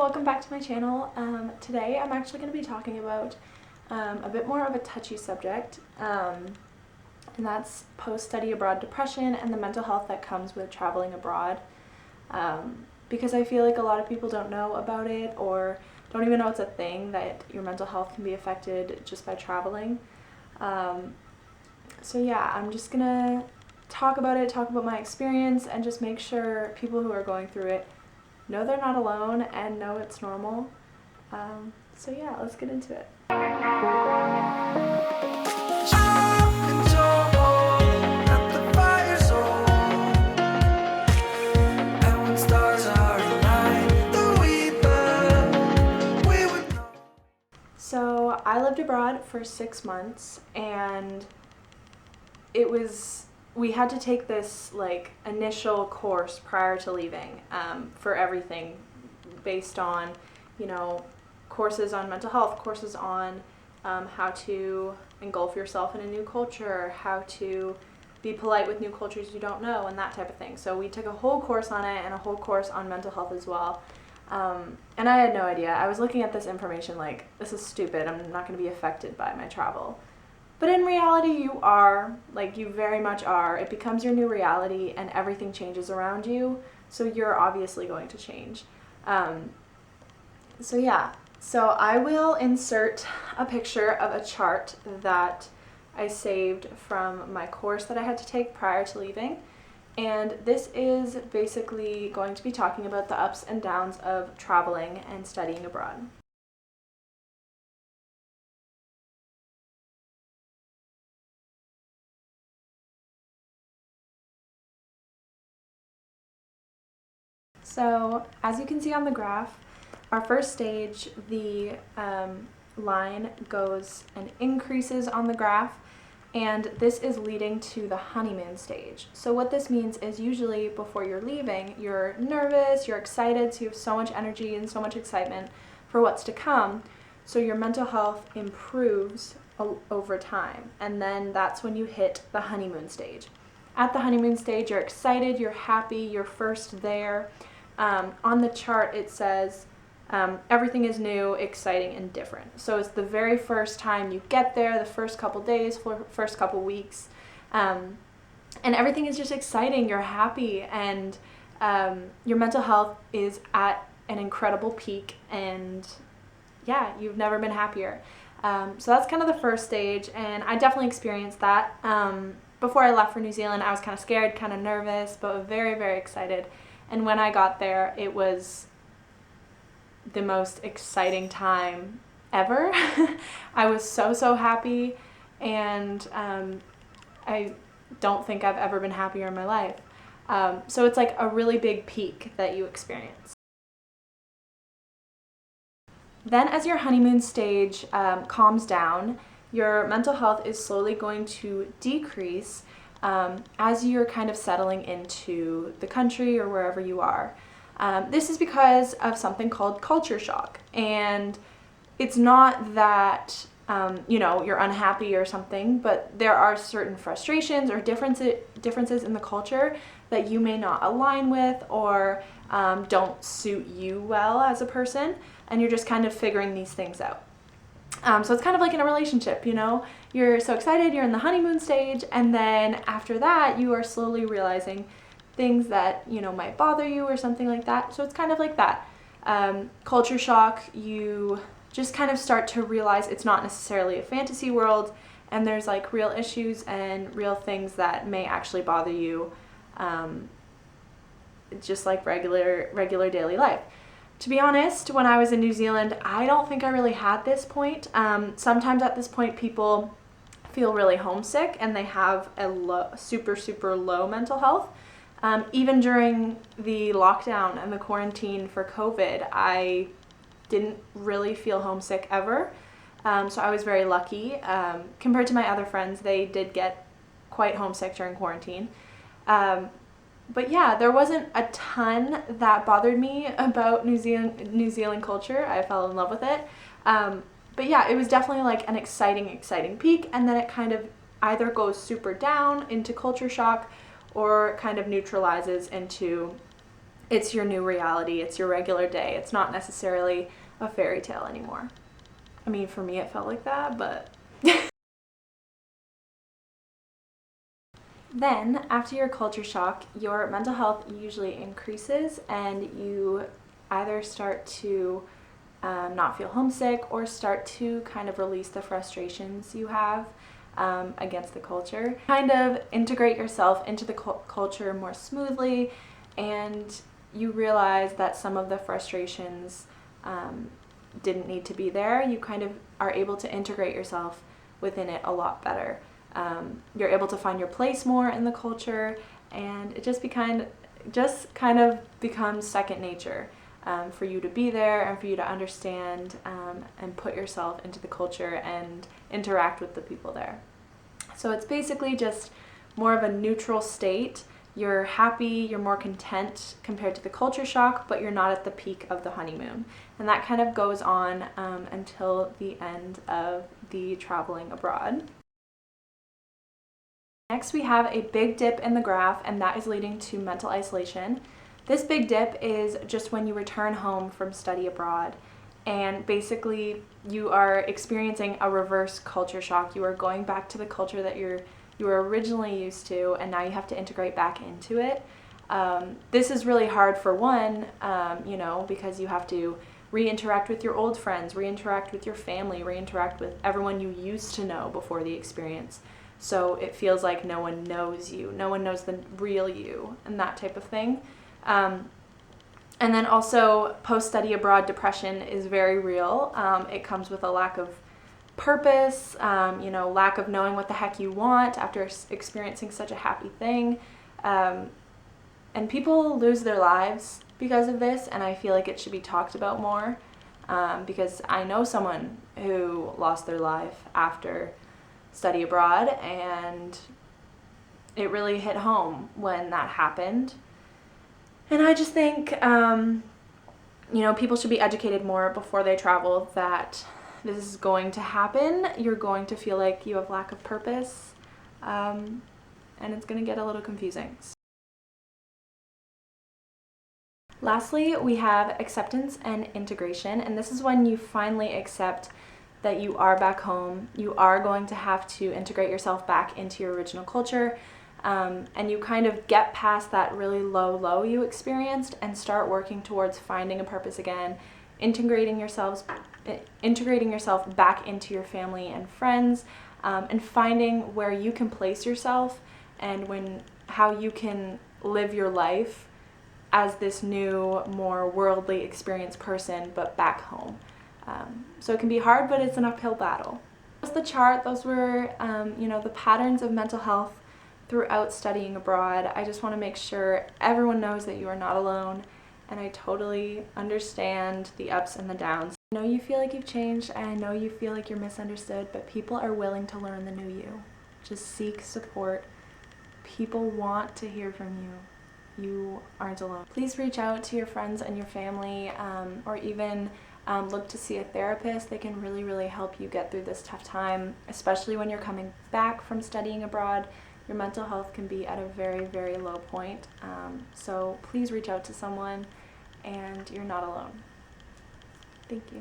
welcome back to my channel. Today I'm actually going to be talking about a bit more of a touchy subject, and that's post-study abroad depression and the mental health that comes with traveling abroad, because I feel like a lot of people don't know about it or don't even know it's a thing, that your mental health can be affected just by traveling. So yeah, I'm just going to talk about my experience, and just make sure people who are going through it know they're not alone and know it's normal. So yeah, let's get into it. So I lived abroad for 6 months, and we had to take this initial course prior to leaving, for everything, based on, courses on mental health, courses on how to engulf yourself in a new culture, how to be polite with new cultures you don't know, and that type of thing. So we took a whole course on it and a whole course on mental health as well. And I had no idea. I was looking at this information like, this is stupid, I'm not going to be affected by my travel. But in reality, you are, you very much are. It becomes your new reality, and everything changes around you, so you're obviously going to change. So yeah, so I will insert a picture of a chart that I saved from my course that I had to take prior to leaving. And this is basically going to be talking about the ups and downs of traveling and studying abroad. So as you can see on the graph, our first stage, the line goes and increases on the graph, and this is leading to the honeymoon stage. So what this means is, usually before you're leaving, you're nervous, you're excited, so you have so much energy and so much excitement for what's to come. So your mental health improves over time, and then that's when you hit the honeymoon stage. At the honeymoon stage, you're excited, you're happy, you're first there. On the chart it says everything is new, exciting, and different. So it's the very first time you get there, the first couple days, first couple weeks, and everything is just exciting, you're happy, and your mental health is at an incredible peak, and yeah, you've never been happier. So that's kind of the first stage, and I definitely experienced that. Before I left for New Zealand, I was kind of scared, kind of nervous, but very, very excited. And when I got there, it was the most exciting time ever. I was so happy, and I don't think I've ever been happier in my life. So it's like a really big peak that you experience. Then as your honeymoon stage calms down, your mental health is slowly going to decrease as you're kind of settling into the country or wherever you are. This is because of something called culture shock, and it's not that you're unhappy or something, but there are certain frustrations or differences in the culture that you may not align with, or don't suit you well as a person, and you're just kind of figuring these things out. So it's kind of like in a relationship, you're so excited, you're in the honeymoon stage, and then after that you are slowly realizing things that might bother you or something like that. So it's kind of like that. Culture shock, you just kind of start to realize it's not necessarily a fantasy world, and there's real issues and real things that may actually bother you, just like regular daily life. To be honest, when I was in New Zealand, I don't think I really had this point. Sometimes at this point people feel really homesick, and they have a super low mental health. Even during the lockdown and the quarantine for COVID, I didn't really feel homesick ever. So I was very lucky. Compared to my other friends, they did get quite homesick during quarantine. But yeah, there wasn't a ton that bothered me about New Zealand culture. I fell in love with it. But yeah, it was definitely an exciting peak, and then it kind of either goes super down into culture shock, or kind of neutralizes into it's your new reality, it's your regular day. It's not necessarily a fairy tale anymore. I mean, for me it felt like that, but then, after your culture shock, your mental health usually increases and you either start to not feel homesick or start to kind of release the frustrations you have against the culture. Kind of integrate yourself into the culture more smoothly, and you realize that some of the frustrations didn't need to be there. You kind of are able to integrate yourself within it a lot better. You're able to find your place more in the culture, and it just kind of becomes second nature for you to be there and for you to understand and put yourself into the culture and interact with the people there. So it's basically just more of a neutral state. You're happy, you're more content compared to the culture shock, but you're not at the peak of the honeymoon. And that kind of goes on until the end of the traveling abroad. Next, we have a big dip in the graph, and that is leading to mental isolation. This big dip is just when you return home from study abroad, and basically you are experiencing a reverse culture shock. You are going back to the culture that you were originally used to, and now you have to integrate back into it. This is really hard for one, because you have to re-interact with your old friends, re-interact with your family, re-interact with everyone you used to know before the experience. So it feels like no one knows you, no one knows the real you, and that type of thing. And then also post-study abroad depression is very real. It comes with a lack of purpose, lack of knowing what the heck you want after experiencing such a happy thing. And people lose their lives because of this, and I feel like it should be talked about more, because I know someone who lost their life after study abroad, and it really hit home when that happened. And I just think, people should be educated more before they travel that this is going to happen. You're going to feel like you have lack of purpose, and it's going to get a little confusing. Lastly, we have acceptance and integration, and this is when you finally accept that you are back home, you are going to have to integrate yourself back into your original culture, and you kind of get past that really low you experienced and start working towards finding a purpose again, integrating yourself back into your family and friends, and finding where you can place yourself and how you can live your life as this new, more worldly experienced person, but back home. So it can be hard, but it's an uphill battle. That was the chart. Those were, the patterns of mental health throughout studying abroad. I just want to make sure everyone knows that you are not alone, and I totally understand the ups and the downs. I know you feel like you've changed, and I know you feel like you're misunderstood, but people are willing to learn the new you. Just seek support. People want to hear from you. You aren't alone. Please reach out to your friends and your family, or even look to see a therapist. They can really help you get through this tough time, especially when you're coming back from studying abroad. Your mental health can be at a very low point. So please reach out to someone, and you're not alone. Thank you.